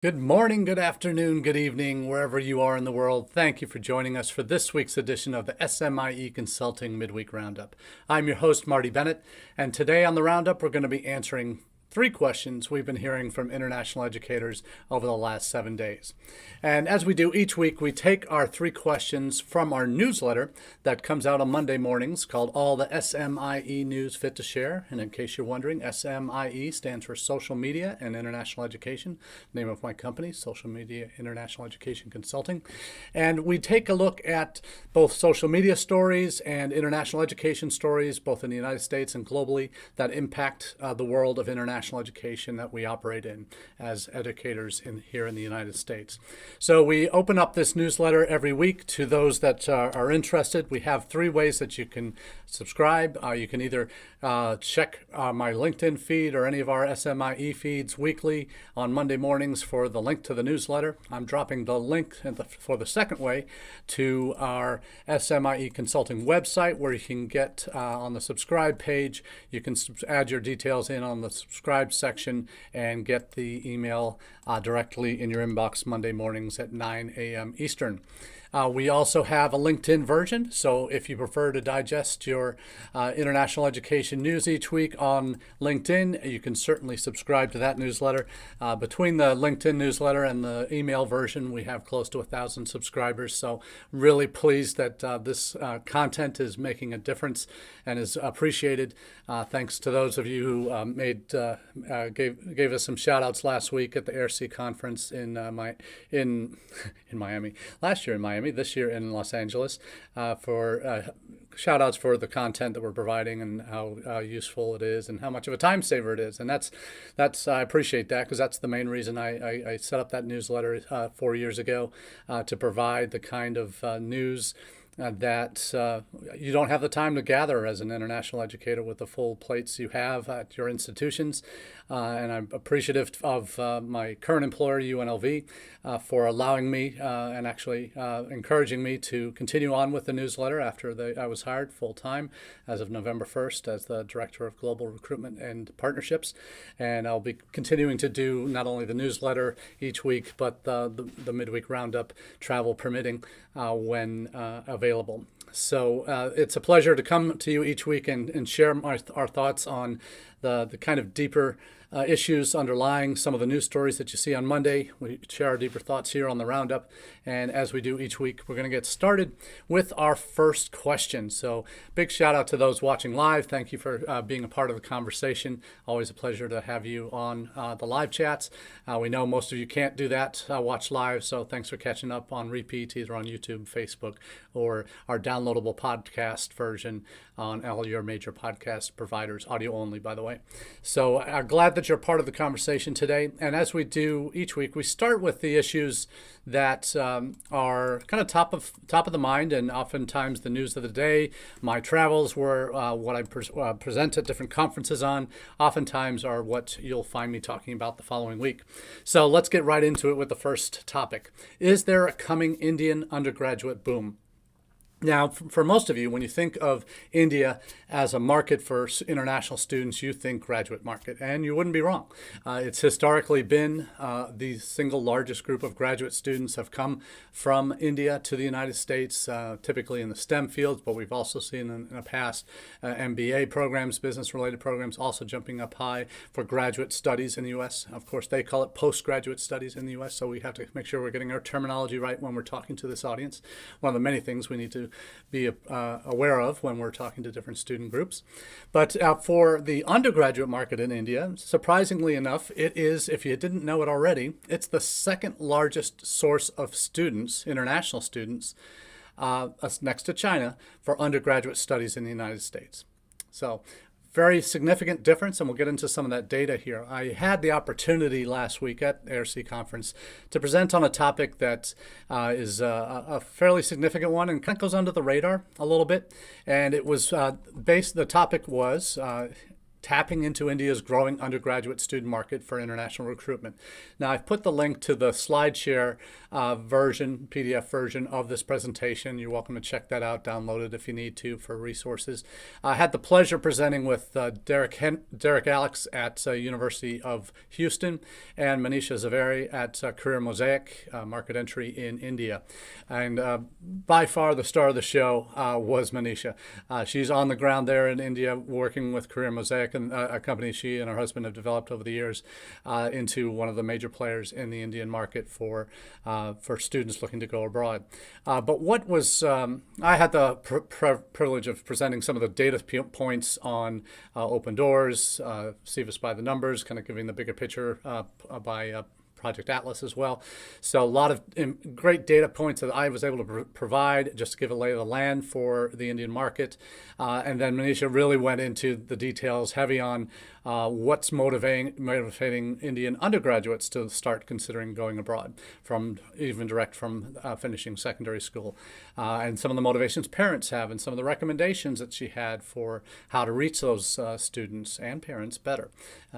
Good morning, good afternoon, good evening, wherever you are in the world. Thank you for joining us for this week's edition of the SMIE Consulting Midweek Roundup. I'm your host, Marty Bennett, and today on the Roundup, we're going to be answering three questions we've been hearing from international educators over the last 7 days. And as we do each week, we take our three questions from our newsletter that comes out on Monday mornings called All the SMIE News Fit to Share. And in case you're wondering, SMIE stands for Social Media and International Education, name of my company, Social Media International Education Consulting. And we take a look at both social media stories and international education stories, both in the United States and globally, that impact the world of international education that we operate in as educators here in the United States. So we open up this newsletter every week to those that are interested. We have three ways that you can subscribe. You can either check my LinkedIn feed or any of our SMIE feeds weekly on Monday mornings for the link to the newsletter. I'm dropping the link for the second way to our SMIE Consulting website, where you can get on the subscribe page. You can add your details in on the subscribe section and get the email directly in your inbox Monday mornings at 9 a.m. Eastern. We also have a LinkedIn version, so if you prefer to digest your international education news each week on LinkedIn, you can certainly subscribe to that newsletter. Between the LinkedIn newsletter and the email version, we have close to 1,000 subscribers, so really pleased that this content is making a difference and is appreciated. Thanks to those of you who gave us some shout outs last week at the AirC conference in Miami, last year in Miami, this year in Los Angeles, for shout outs for the content that we're providing and how useful it is and how much of a time saver it is. And that's I appreciate that, because that's the main reason I set up that newsletter 4 years ago, to provide the kind of news that you don't have the time to gather as an international educator with the full plates you have at your institutions. And I'm appreciative of my current employer, UNLV, for allowing me and actually encouraging me to continue on with the newsletter after I was hired full-time as of November 1st as the Director of Global Recruitment and Partnerships. And I'll be continuing to do not only the newsletter each week, but the Midweek Roundup, travel permitting, when available. So it's a pleasure to come to you each week and share our thoughts on the kind of deeper issues underlying some of the news stories that you see on Monday. We share our deeper thoughts here on the Roundup. And as we do each week, we're going to get started with our first question. So big shout out to those watching live. Thank you for being a part of the conversation. Always a pleasure to have you on the live chats. We know most of you can't do that, watch live. So thanks for catching up on repeat, either on YouTube, Facebook, or our downloadable podcast version on all your major podcast providers, audio only, by the way. So glad that you're part of the conversation today. And as we do each week, we start with the issues that are kind of top of the mind, and oftentimes the news of the day. My travels were what I present at different conferences on, oftentimes are what you'll find me talking about the following week. So let's get right into it with the first topic. Is there a coming Indian undergraduate boom? Now, for most of you, when you think of India as a market for international students, you think graduate market, and you wouldn't be wrong. It's historically been the single largest group of graduate students have come from India to the United States, typically in the STEM fields, but we've also seen in the past MBA programs, business-related programs, also jumping up high for graduate studies in the U.S. Of course, they call it postgraduate studies in the U.S., so we have to make sure we're getting our terminology right when we're talking to this audience. One of the many things we need to be aware of when we're talking to different student groups. But for the undergraduate market in India, surprisingly enough, it is, if you didn't know it already, it's the second largest source of students, international students, next to China, for undergraduate studies in the United States. So very significant difference, and we'll get into some of that data here. I had the opportunity last week at the AirC conference to present on a topic that is a fairly significant one and kind of goes under the radar a little bit. And it was the topic was tapping into India's growing undergraduate student market for international recruitment. Now, I've put the link to the SlideShare version, PDF version of this presentation. You're welcome to check that out, download it if you need to for resources. I had the pleasure presenting with Derek Alex at University of Houston and Manisha Zaveri at Career Mosaic, Market Entry in India. And by far the star of the show was Manisha. She's on the ground there in India working with Career Mosaic, and a company she and her husband have developed over the years into one of the major players in the Indian market for students looking to go abroad. But what was, I had the privilege of presenting some of the data points on Open Doors, SEVIS by the numbers, kind of giving the bigger picture by Project Atlas as well. So a lot of great data points that I was able to provide just to give a lay of the land for the Indian market. And then Manisha really went into the details, heavy on what's motivating Indian undergraduates to start considering going abroad, from even direct from finishing secondary school, and some of the motivations parents have, and some of the recommendations that she had for how to reach those students and parents better.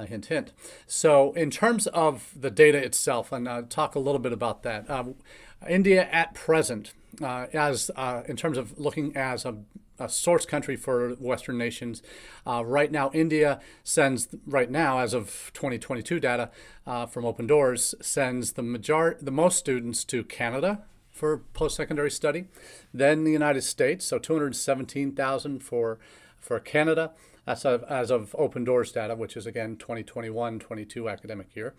Hint, hint. So in terms of the data itself, and talk a little bit about that. India at present, in terms of looking as a source country for Western nations, right now India sends, right now as of 2022 data from Open Doors, sends the most students to Canada for post-secondary study, then the United States, so 217,000 for Canada. That's as of Open Doors data, which is, again, 2021-22 academic year.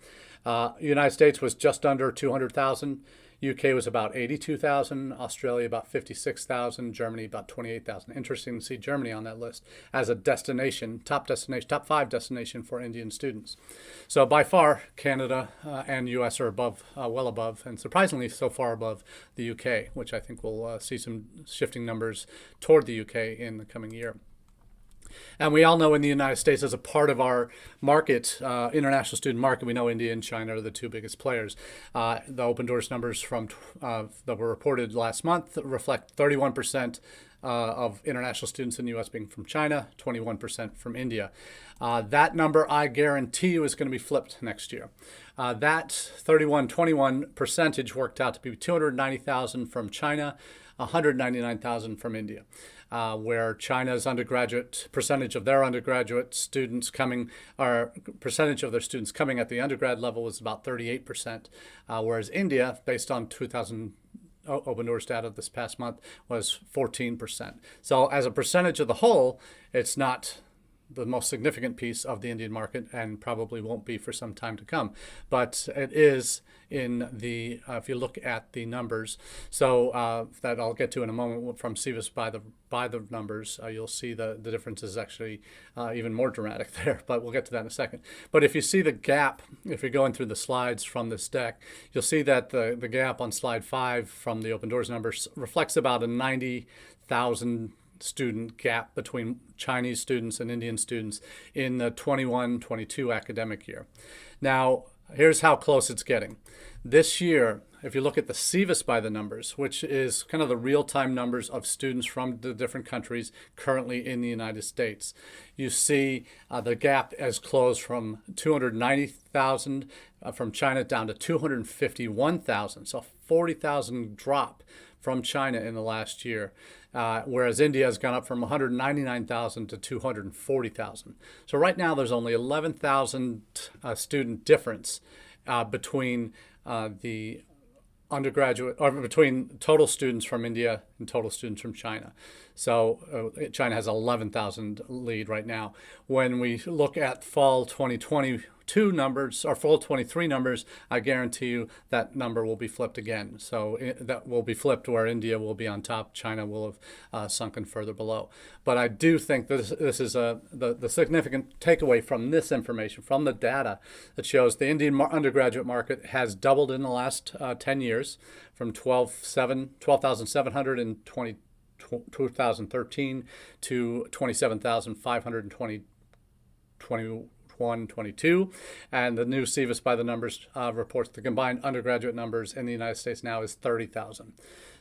United States was just under 200,000. UK was about 82,000. Australia about 56,000. Germany about 28,000. Interesting to see Germany on that list as a destination, top 5 destination for Indian students. So by far, Canada and US are above, well above, and surprisingly so far above the UK, which I think we'll see some shifting numbers toward the UK in the coming year. And we all know in the United States, as a part of our market, international student market, we know India and China are the two biggest players. The Open Doors numbers from that were reported last month reflect 31% of international students in the U.S. being from China, 21% from India. That number, I guarantee you, is going to be flipped next year. That 31-21 percentage worked out to be 290,000 from China, 199,000 from India. Where China's percentage of their undergraduate students coming, or percentage of their students coming at the undergrad level was about 38%, whereas India, based on 2000 Open Doors data this past month, was 14%. So as a percentage of the whole, it's not the most significant piece of the Indian market, and probably won't be for some time to come. But it is in the, if you look at the numbers, so that I'll get to in a moment from SEVIS by the numbers, you'll see the difference is actually even more dramatic there, but we'll get to that in a second. But if you see the gap, if you're going through the slides from this deck, you'll see that the gap on slide 5 from the Open Doors numbers reflects about a 90,000 student gap between Chinese students and Indian students in the 21-22 academic year. Now, here's how close it's getting. This year, if you look at the SEVIS by the numbers, which is kind of the real-time numbers of students from the different countries currently in the United States, you see the gap has closed from 290,000 from China down to 251,000, so 40,000 drop from China in the last year, whereas India has gone up from 199,000 to 240,000. So right now there's only 11,000 student difference between the undergraduate, or between total students from India and total students from China. So China has 11,000 lead right now. When we look at fall 2022 numbers, or fall 23 numbers, I guarantee you that number will be flipped again. So that will be flipped where India will be on top, China will have sunken further below. But I do think this is the significant takeaway from this information, from the data, that shows the Indian undergraduate market has doubled in the last 10 years, from 12,700 in 2013 to 27,500 in 2021. 21-22, and the new SEVIS by the numbers reports the combined undergraduate numbers in the United States now is 30,000.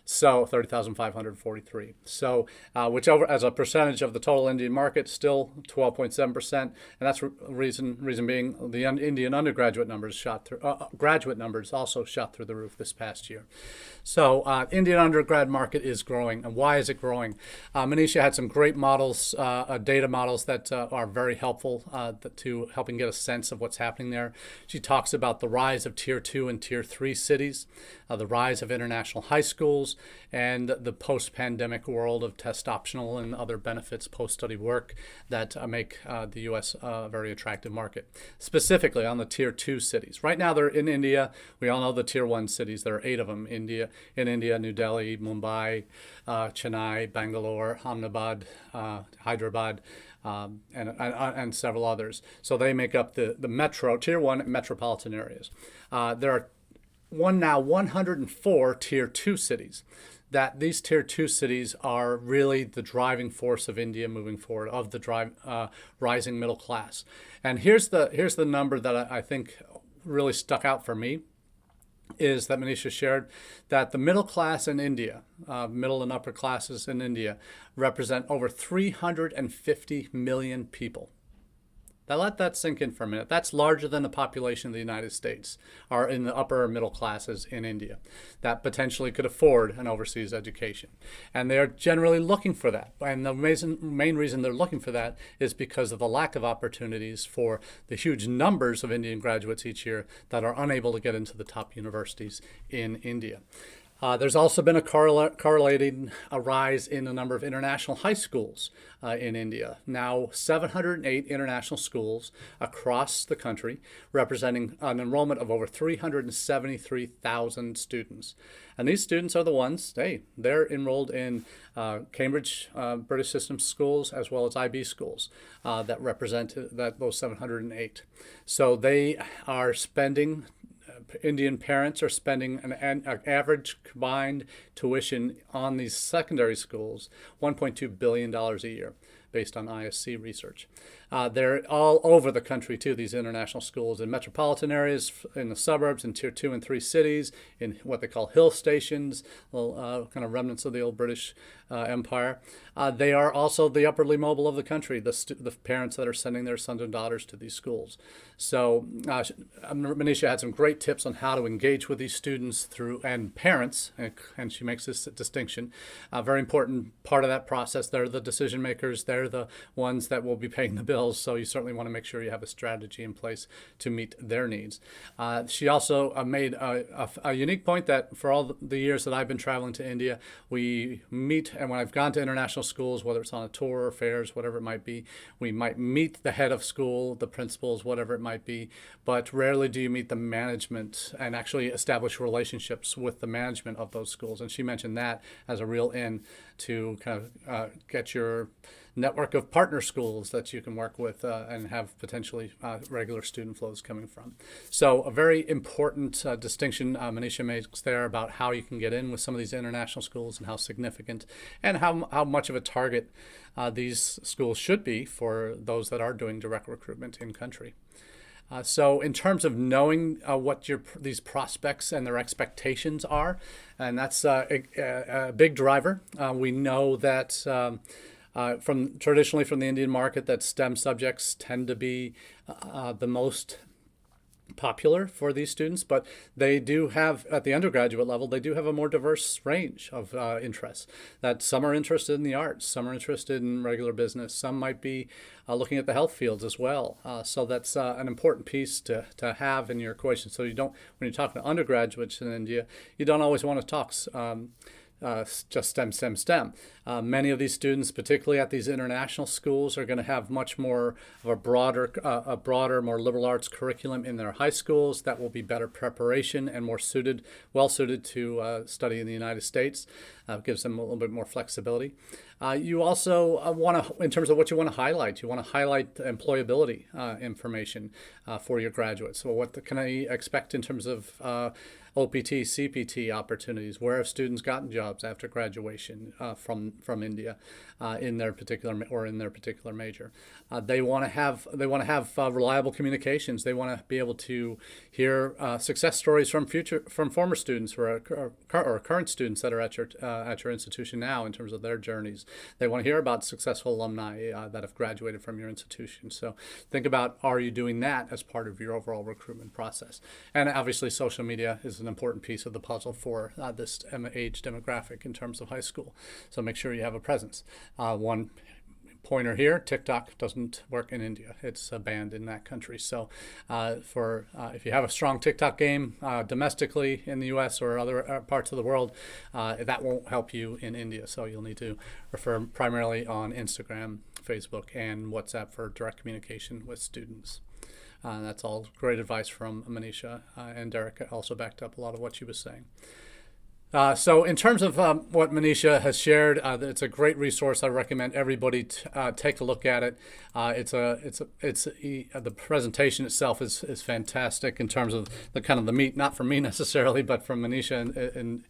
So 30,543. So which over as a percentage of the total Indian market, still 12.7%, and that's reason being the Indian undergraduate numbers shot through. Graduate numbers also shot through the roof this past year. So Indian undergrad market is growing, and why is it growing? Manisha had some great models, data models that are very helpful to helping get a sense of what's happening there. She talks about the rise of Tier 2 and Tier 3 cities, the rise of international high schools, and the post-pandemic world of test optional and other benefits post-study work that make the U.S. a very attractive market. Specifically on the Tier 2 cities. Right now they're in India. We all know the Tier 1 cities. There are 8 of them. In India, New Delhi, Mumbai, Chennai, Bangalore, Ahmedabad, Hyderabad, and several others. So they make up the metro, Tier 1 metropolitan areas. There are 104 Tier 2 cities. That these Tier 2 cities are really the driving force of India moving forward, of the rising middle class. And here's the number that I think really stuck out for me, is that Manisha shared that the middle class in India, middle and upper classes in India, represent over 350 million people. Now let that sink in for a minute. That's larger than the population of the United States, or in the upper middle classes in India, that potentially could afford an overseas education. And they're generally looking for that. And the main reason they're looking for that is because of the lack of opportunities for the huge numbers of Indian graduates each year that are unable to get into the top universities in India. There's also been a correlating rise in the number of international high schools in India. Now 708 international schools across the country, representing an enrollment of over 373,000 students. And these students are the ones, they're enrolled in Cambridge British System schools as well as IB schools that represent those 708. So they are spending, Indian parents are spending an average combined tuition on these secondary schools $1.2 billion a year, based on ISC research. They're all over the country too, these international schools, in metropolitan areas, in the suburbs, in Tier 2 and 3 cities, in what they call hill stations, little kind of remnants of the old British Empire. They are also the upperly mobile of the country, the parents that are sending their sons and daughters to these schools. So Manisha had some great tips on how to engage with these students and parents, and she makes this distinction. A very important part of that process. They're the decision makers. They're the ones that will be paying the bills. So you certainly want to make sure you have a strategy in place to meet their needs. She also made a unique point that for all the years that I've been traveling to India, we meet, and when I've gone to international schools, whether it's on a tour or fairs, whatever it might be, we might meet the head of school, the principals, whatever it might be, but rarely do you meet the management and actually establish relationships with the management of those schools. And she mentioned that as a real in to kind of get your network of partner schools that you can work with and have potentially regular student flows coming from. So a very important distinction Manisha makes there about how you can get in with some of these international schools and how significant and how much of a target these schools should be for those that are doing direct recruitment in country. So in terms of knowing what these prospects and their expectations are, and that's a big driver. We know that traditionally from the Indian market that STEM subjects tend to be the most popular for these students, but they do have, at the undergraduate level, they do have a more diverse range of interests. That some are interested in the arts, some are interested in regular business, some might be looking at the health fields as well. So that's an important piece to have in your equation. So you don't, when you're talking to undergraduates in India, you don't always want to talk just STEM. Many of these students, particularly at these international schools, are going to have much more of a broader, more liberal arts curriculum in their high schools that will be better preparation and more well suited to study in the United States. Gives them a little bit more flexibility. You also want to, in terms of what you want to highlight employability information for your graduates. So what can I expect in terms of OPT, CPT opportunities? Where have students gotten jobs after graduation from India in their particular major? They want to have reliable communications. They want to be able to hear success stories from former students or current students that are at your institution now in terms of their journeys. They want to hear about successful alumni that have graduated from your institution. So think about, are you doing that as part of your overall recruitment process? And obviously social media is an important piece of the puzzle for this age demographic in terms of high school. So make sure you have a presence. One pointer here, TikTok doesn't work in India. It's banned in that country. So if you have a strong TikTok game domestically in the US or other parts of the world, that won't help you in India. So you'll need to refer primarily on Instagram, Facebook, and WhatsApp for direct communication with students. That's all great advice from Manisha, and Derek also backed up a lot of what she was saying. So in terms of what Manisha has shared, it's a great resource. I recommend everybody take a look at it. The presentation itself is fantastic in terms of the meat, not from me necessarily, but from Manisha, and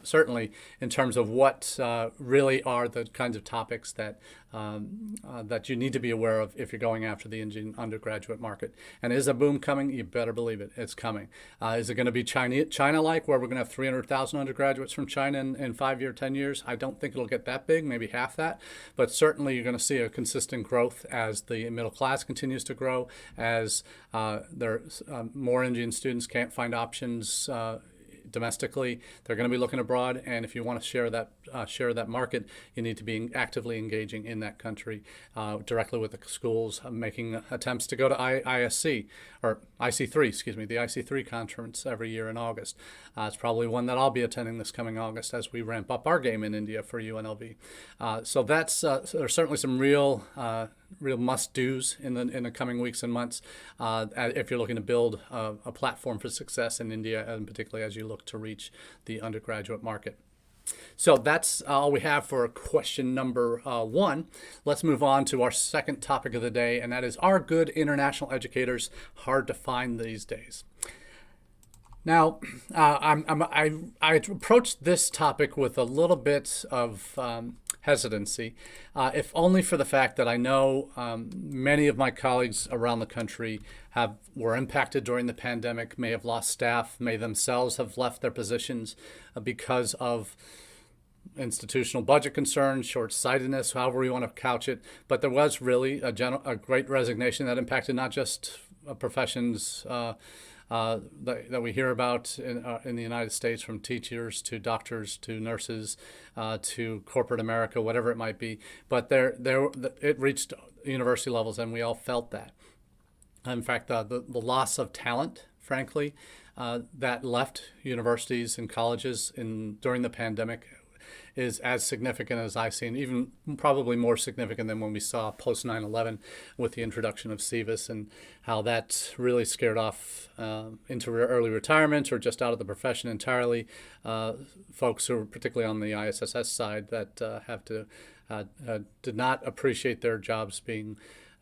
certainly in terms of what really are the kinds of topics that you need to be aware of if you're going after the Indian undergraduate market. And is a boom coming? You better believe it. It's coming. Is it going to be China-like, where we're going to have 300,000 undergraduates from China in 5 years, 10 years? I don't think it'll get that big, maybe half that. But certainly you're going to see a consistent growth as the middle class continues to grow, as more Indian students can't find options domestically. They're going to be looking abroad, and if you want to share that market, you need to be actively engaging in that country directly with the schools, making attempts to go to ISC or IC3, the IC3 conference every year in August. It's probably one that I'll be attending this coming August as we ramp up our game in India for UNLV. So there's certainly some real must-dos in the coming weeks and months if you're looking to build a platform for success in India, and particularly as you look to reach the undergraduate market. So that's all we have for question number 1. Let's move on to our second topic of the day, and that is, are good international educators hard to find these days? Now, I approached this topic with a little bit of hesitancy, if only for the fact that I know many of my colleagues around the country were impacted during the pandemic, may have lost staff, may themselves have left their positions because of institutional budget concerns, short-sightedness, however we want to couch it. But there was really a great resignation that impacted not just professions that we hear about in the United States, from teachers to doctors to nurses to corporate America, whatever it might be. But it reached university levels, and we all felt that. In fact, the loss of talent, frankly, that left universities and colleges during the pandemic is as significant as I've seen, even probably more significant than when we saw post 9/11 with the introduction of SEVIS, and how that really scared off into early retirement or just out of the profession entirely folks who are particularly on the ISSS side that did not appreciate their jobs being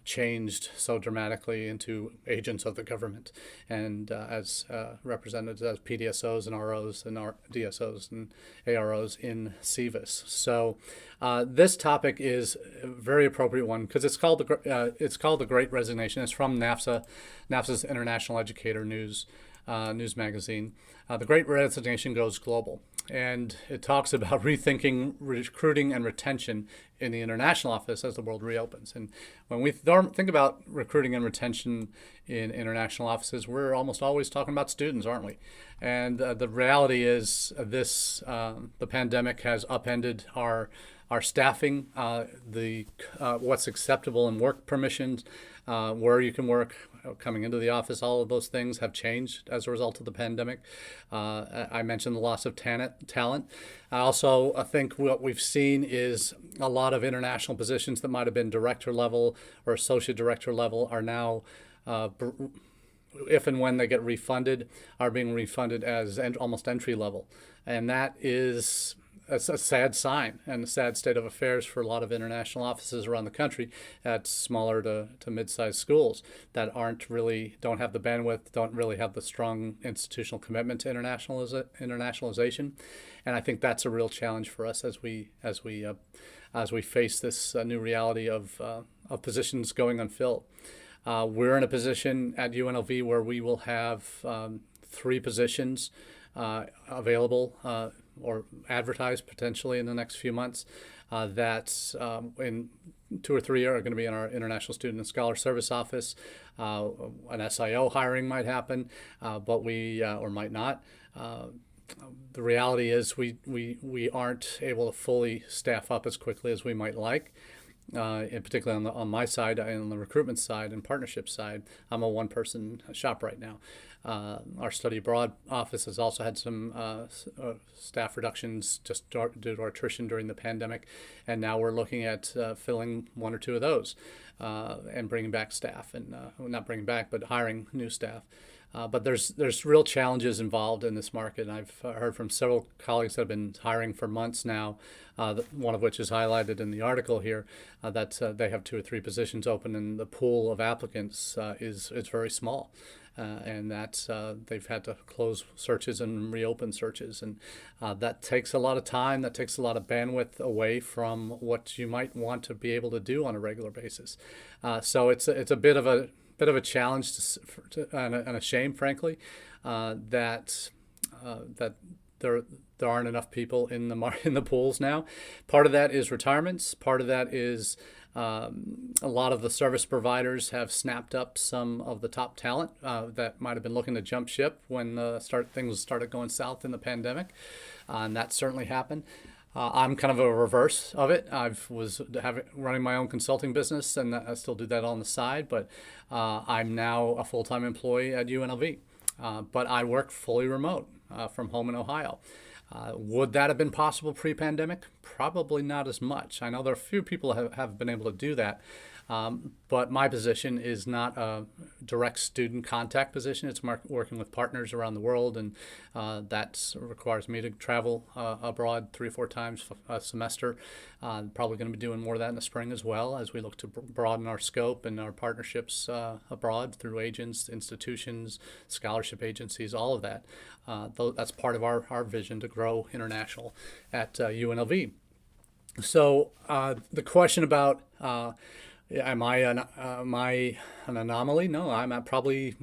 changed so dramatically into agents of the government, and as represented as PDSOs and ROs and DSOs and AROs in SEVIS. So this topic is a very appropriate one because it's called the Great Resignation. It's from NAFSA's International Educator News magazine. The Great Resignation goes global, and it talks about rethinking recruiting and retention in the international office as the world reopens. And when we think about recruiting and retention in international offices, we're almost always talking about students, aren't we? And the reality is the pandemic has upended our staffing, what's acceptable in work permissions, where you can work, coming into the office. All of those things have changed as a result of the pandemic. I mentioned the loss of talent. I also think what we've seen is a lot of international positions that might have been director level or associate director level are now, if and when they get refunded, are being refunded as almost entry level. And that is that's a sad sign and a sad state of affairs for a lot of international offices around the country at smaller to mid-sized schools that don't have the bandwidth, don't really have the strong institutional commitment to internationalization. And I think that's a real challenge for us as we face this new reality of positions going unfilled. We're in a position at UNLV where we will have 3 positions available or advertised potentially in the next few months. That in 2 or 3 are going to be in our International Student and Scholar Service Office. An SIO hiring might happen, but we or might not. The reality is we aren't able to fully staff up as quickly as we might like. And particularly on my side, on the recruitment side and partnership side, I'm a one-person shop right now. Our study abroad office has also had some staff reductions just due to attrition during the pandemic, and now we're looking at filling 1 or 2 of those and bringing back staff, and not bringing back, but hiring new staff. But there's real challenges involved in this market, and I've heard from several colleagues that have been hiring for months now, one of which is highlighted in the article here, that they have 2 or 3 positions open, and the pool of applicants is very small. And that they've had to close searches and reopen searches, and that takes a lot of time. That takes a lot of bandwidth away from what you might want to be able to do on a regular basis. So it's a bit of a challenge and a shame, frankly, that there aren't enough people in the pools now. Part of that is retirements. Part of that is a lot of the service providers have snapped up some of the top talent that might have been looking to jump ship when things started going south in the pandemic, and that certainly happened. I'm kind of a reverse of it. I was running my own consulting business, and I still do that on the side, but I'm now a full-time employee at UNLV. But I work fully remote from home in Ohio. Would that have been possible pre-pandemic? Probably not as much. I know there are a few people who have been able to do that, but my position is not a direct student contact position. It's working with partners around the world, and that requires me to travel abroad 3 or 4 times a semester. Probably going to be doing more of that in the spring as well, as we look to broaden our scope and our partnerships abroad through agents, institutions, scholarship agencies, all of that. That's part of our vision to grow international at UNLV. So the question about am I an anomaly? No, I'm going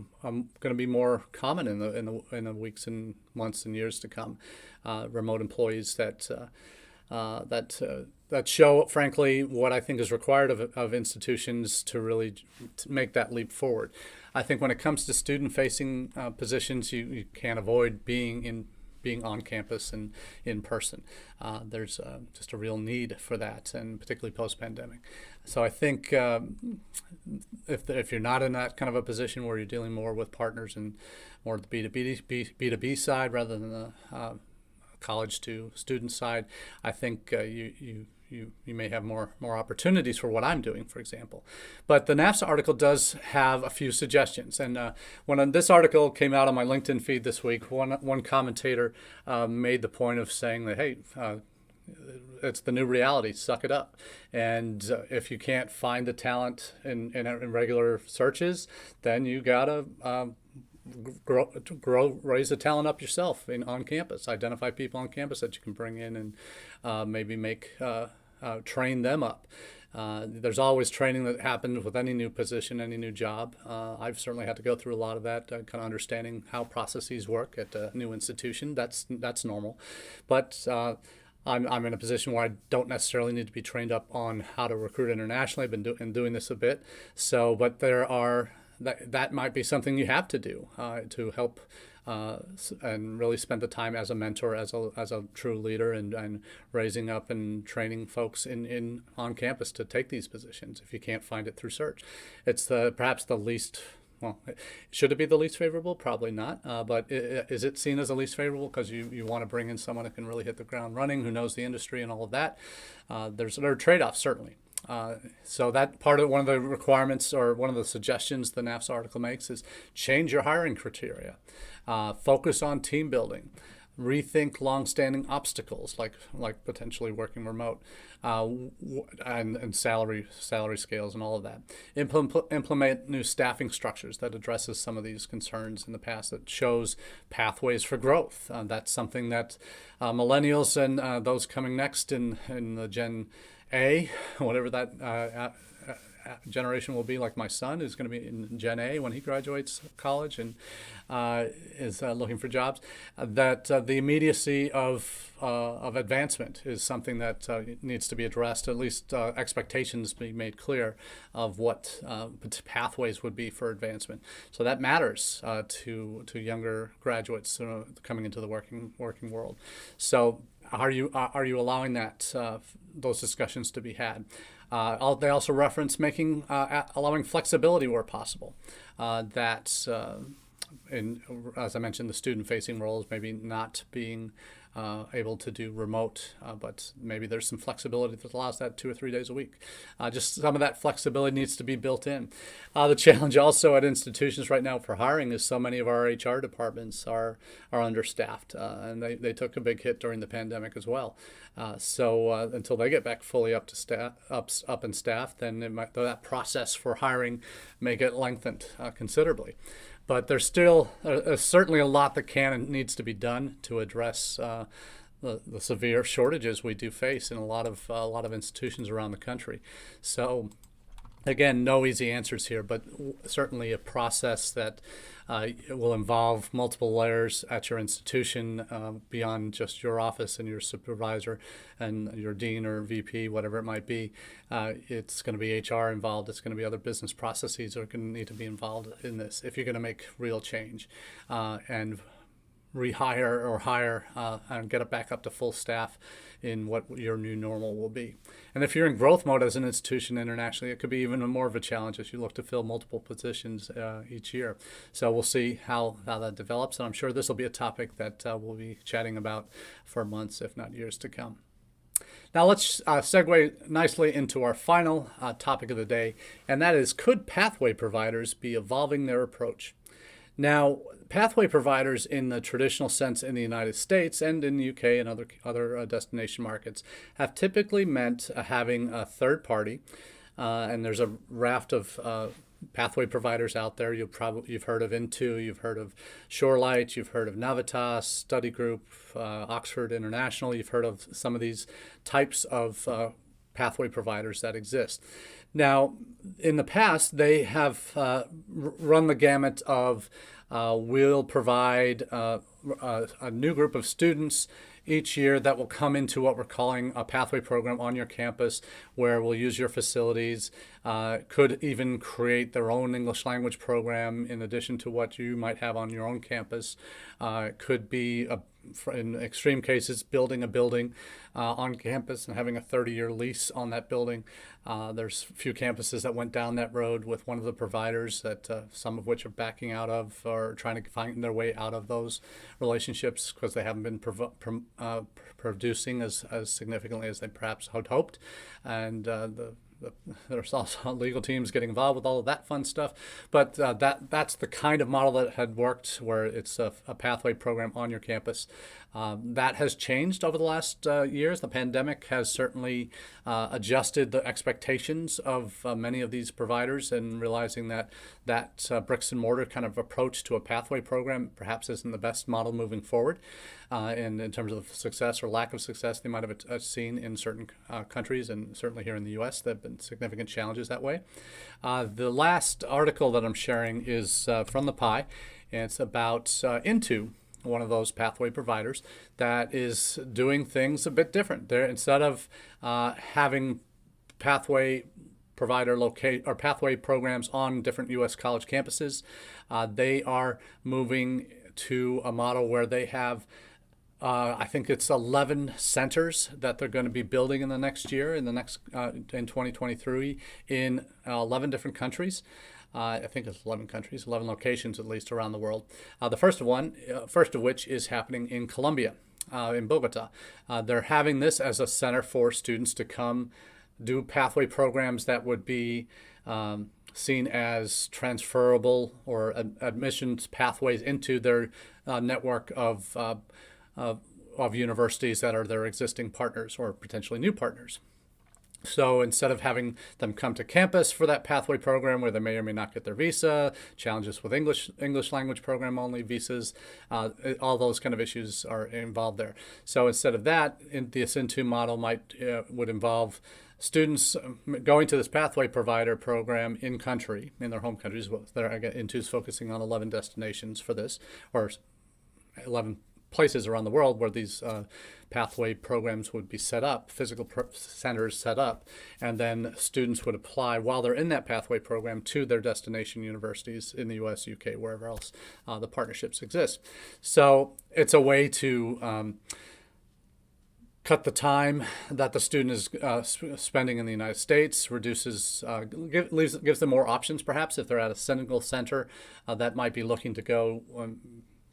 to be more common in the weeks and months and years to come. Remote employees that show, frankly, what I think is required of institutions to really make that leap forward. I think when it comes to student-facing positions, you can't avoid being on campus and in person. There's just a real need for that, and particularly post-pandemic. So I think if you're not in that kind of a position where you're dealing more with partners and more the B2B side rather than the college to student side, I think you may have more opportunities for what I'm doing, for example. But the NAFSA article does have a few suggestions. And when this article came out on my LinkedIn feed this week, one commentator made the point of saying that, hey, it's the new reality, suck it up. And if you can't find the talent in regular searches, then you gotta raise the talent up yourself on campus. Identify people on campus that you can bring in and maybe train them up. There's always training that happens with any new position, any new job. I've certainly had to go through a lot of that, kind of understanding how processes work at a new institution. That's normal. But I'm in a position where I don't necessarily need to be trained up on how to recruit internationally. I've been doing this a bit. But that might be something you have to do to help and really spend the time as a mentor, as a true leader, and raising up and training folks on campus to take these positions if you can't find it through search. It's perhaps the least. Well, should it be the least favorable? Probably not. But is it seen as the least favorable because you want to bring in someone who can really hit the ground running, who knows the industry and all of that? There are trade-offs, certainly. So that one of the requirements or one of the suggestions the NAFSA article makes is change your hiring criteria. Focus on team building. rethink longstanding obstacles like potentially working remote, and salary scales and all of that. Implement new staffing structures that addresses some of these concerns in the past, that shows pathways for growth. That's something that millennials and those coming next in the Gen A, whatever that generation will be, like my son who's going to be in Gen A when he graduates college and is looking for jobs, that the immediacy of advancement is something that needs to be addressed, at least expectations be made clear of what pathways would be for advancement. So that matters to younger graduates coming into the working world. So are you allowing that those discussions to be had? They also reference allowing flexibility where possible. As I mentioned, the student-facing roles maybe not being able to do remote, but maybe there's some flexibility that allows that 2 or 3 days a week. Just some of that flexibility needs to be built in. The challenge also at institutions right now for hiring is so many of our HR departments are understaffed, and they took a big hit during the pandemic as well. So until they get back fully up and staffed, then that process for hiring may get lengthened considerably. But there's certainly a lot that can and needs to be done to address the severe shortages we do face in a lot of institutions around the country. So, again, no easy answers here, but certainly a process that will involve multiple layers at your institution beyond just your office and your supervisor and your dean or VP, whatever it might be. It's going to be HR involved. It's going to be other business processes that are going to need to be involved in this if you're going to make real change and rehire or hire and get it back up to full staff in what your new normal will be. And if you're in growth mode as an institution internationally, it could be even more of a challenge as you look to fill multiple positions each year. So we'll see how that develops, and I'm sure this will be a topic that we'll be chatting about for months, if not years to come. Now let's segue nicely into our final topic of the day, and that is, could pathway providers be evolving their approach? Now, pathway providers in the traditional sense in the United States and in the UK and other destination markets have typically meant having a third party, and there's a raft of pathway providers out there. You've heard of Into, you've heard of Shorelight, you've heard of Navitas, Study Group, Oxford International. You've heard of some of these types of pathway providers that exist. Now, in the past, they have run the gamut of we'll provide a new group of students each year that will come into what we're calling a pathway program on your campus, where we'll use your facilities, could even create their own English language program in addition to what you might have on your own campus. Could be, in extreme cases, building a building on campus and having a 30-year lease on that building. There's a few campuses that went down that road with one of the providers that some of which are backing out of or trying to find their way out of those relationships because they haven't been producing as significantly as they perhaps had hoped. And there's also legal teams getting involved with all of that fun stuff. But that's the kind of model that had worked, where it's a pathway program on your campus. That has changed over the last years. The pandemic has certainly adjusted the expectations of many of these providers, and realizing that bricks and mortar kind of approach to a pathway program perhaps isn't the best model moving forward. And in terms of success or lack of success they might have seen in certain countries, and certainly here in the U.S. there have been significant challenges that way. The last article that I'm sharing is from the Pie, and it's about Into, one of those pathway providers that is doing things a bit different. Instead of having pathway pathway programs on different U.S. college campuses, they are moving to a model where they have I think it's 11 centers that they're going to be building in the next year, in 2023, in 11 different countries. I think it's 11 countries, 11 locations at least around the world. The first of which is happening in Colombia, in Bogota. They're having this as a center for students to come do pathway programs that would be seen as transferable or admissions pathways into their network of of universities that are their existing partners or potentially new partners. So instead of having them come to campus for that pathway program where they may or may not get their visa, challenges with English language program only visas, all those kind of issues are involved there. So instead of that, this Into model would involve students going to this pathway provider program in country, in their home countries. Into is focusing on 11 destinations for this, or 11 places around the world where these pathway programs would be set up, physical centers set up, and then students would apply while they're in that pathway program to their destination universities in the US, UK, wherever else the partnerships exist. So it's a way to cut the time that the student is spending in the United States, gives them more options perhaps if they're at a single center that might be looking to go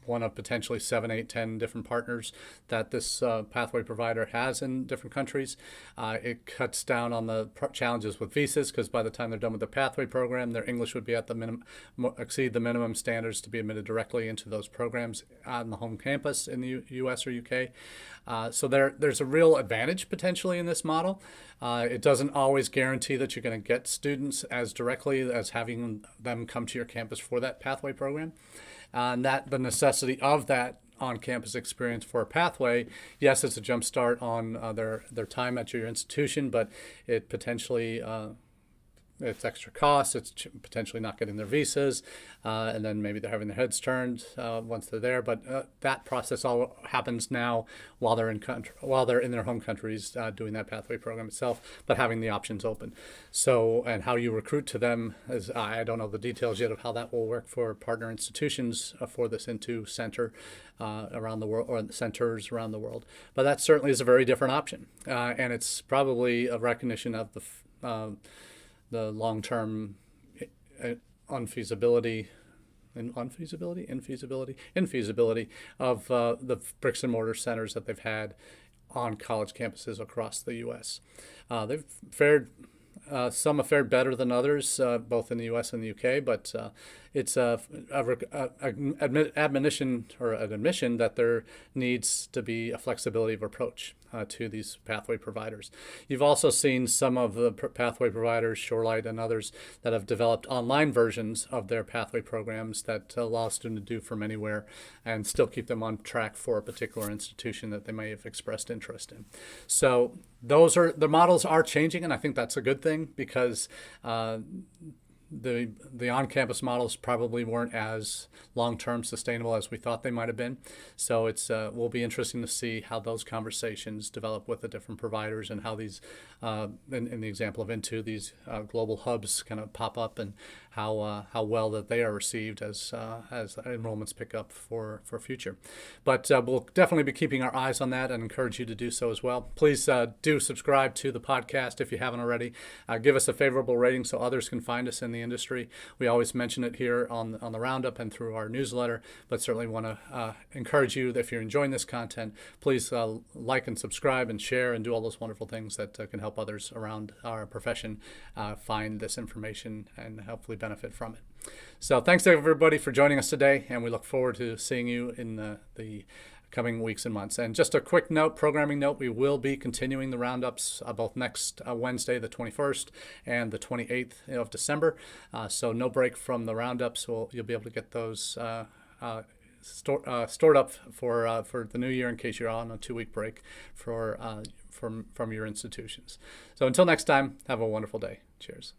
one of potentially 7, 8, 10 different partners that this pathway provider has in different countries. It cuts down on the challenges with visas because by the time they're done with the pathway program, their English would be at the exceed the minimum standards to be admitted directly into those programs on the home campus in the US or UK. So there's a real advantage potentially in this model. It doesn't always guarantee that you're going to get students as directly as having them come to your campus for that pathway program. And that the necessity of that on-campus experience for a pathway, yes, it's a jump start on their time at your institution, but it potentially it's extra costs. It's potentially not getting their visas, and then maybe they're having their heads turned once they're there. But that process all happens now while they're in their home countries doing that pathway program itself, but having the options open. So, and how you recruit to them is I don't know the details yet of how that will work for partner institutions for this Into center around the world, or centers around the world. But that certainly is a very different option, and it's probably a recognition of the long-term infeasibility of the bricks and mortar centers that they've had on college campuses across the U.S. Some have fared better than others, both in the U.S. and the U.K., but it's an admission that there needs to be a flexibility of approach to these pathway providers. You've also seen some of the pathway providers, Shorelight and others, that have developed online versions of their pathway programs that allow students to do from anywhere and still keep them on track for a particular institution that they may have expressed interest in. So the models are changing, and I think that's a good thing because the on-campus models probably weren't as long-term sustainable as we thought they might have been. So it's will be interesting to see how those conversations develop with the different providers and how these, in the example of Into, these global hubs kind of pop up and how well that they are received as enrollments pick up for future. But we'll definitely be keeping our eyes on that and encourage you to do so as well. Please do subscribe to the podcast if you haven't already. Give us a favorable rating so others can find us in the industry. We always mention it here on the Roundup and through our newsletter, but certainly want to encourage you that if you're enjoying this content, please like and subscribe and share and do all those wonderful things that can help others around our profession find this information and hopefully benefit from it. So thanks to everybody for joining us today, and we look forward to seeing you in the coming weeks and months. And just a quick programming note, we will be continuing the roundups both next Wednesday, the 21st, and the 28th of December. So no break from the roundups. You'll be able to get those stored up for the new year in case you're on a 2-week break from your institutions. So until next time, have a wonderful day. Cheers.